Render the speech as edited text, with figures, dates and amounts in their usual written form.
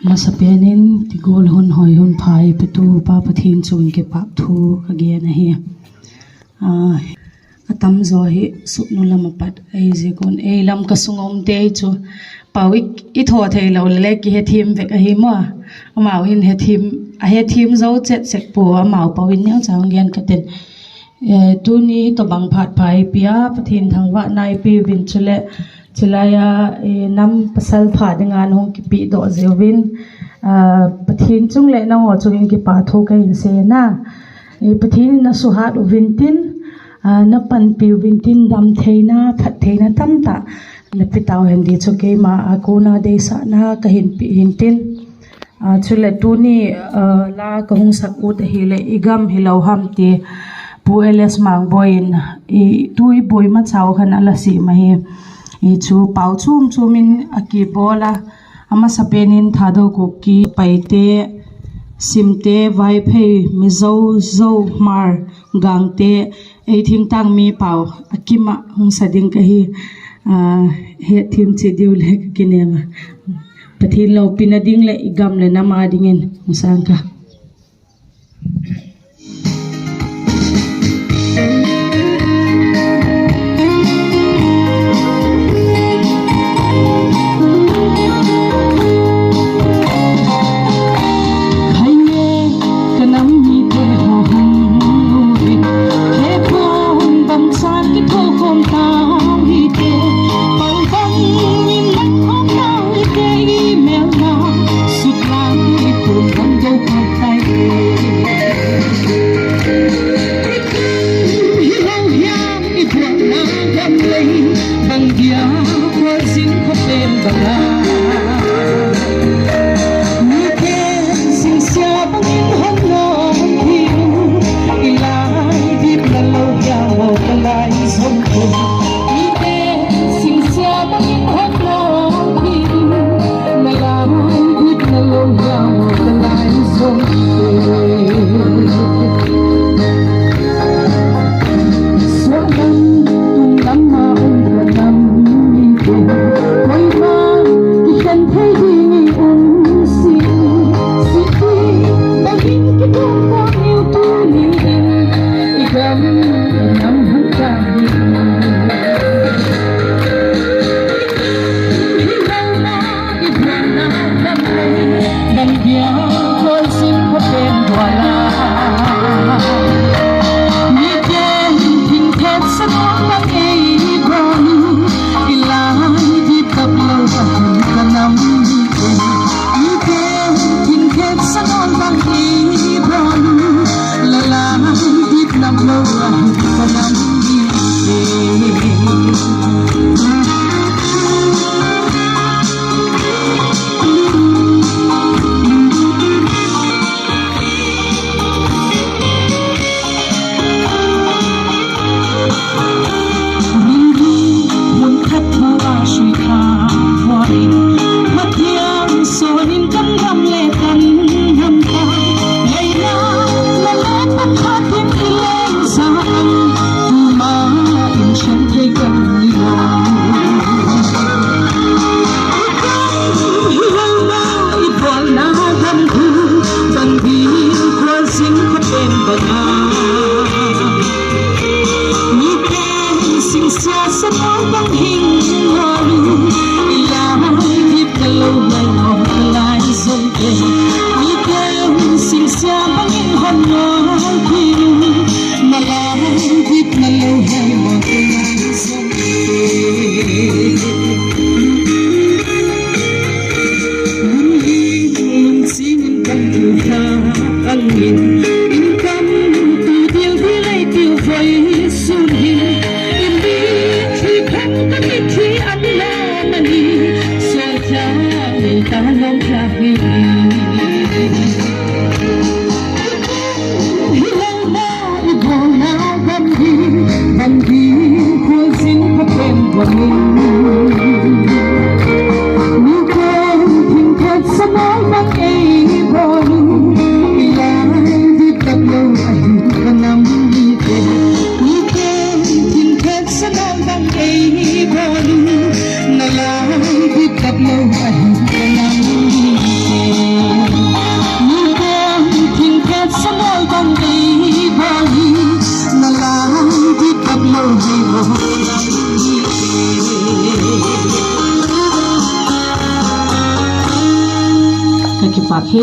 masapenin tigol hun hoi hun phai petu pa pathin chung ke pak thu age na hi atam zo hi suknu lam pat ai je kon ei lam ka sungom te chu pawik I tho thei lo le ki he thim vek a hi mo amau in he thim zo chet sek po amau pawin nyang chang gen ka ten tu ni to bang phat phai pia pathin thangwa nai pi win chule chilaya nam pasal pha dengan hong ki pi do zewin pathin chung le na ho chung ki pa tho ka in se na pathin na suhat vintin na pan pi vintin dam theina phat theina tamta na pitaw hendi choke ma akona de sa na ka hin pi hintin chule tu ni la ka hong sakut hi le igam hilo ham ti pu ls mang boin tui boi ma chaw khan ala si ma hi chu pau chumin aki bola ama sapenin thado ko ki paite simte vai phei mi zo mar gangte ei thim tang mi pau akima hung sading ka hi he thim chi diu le kinema pathin lo pinading le igam le nama dingin musangka Hãy subscribe cho kênh Ghiền Mì Gõ để không bỏ lỡ ki pak hi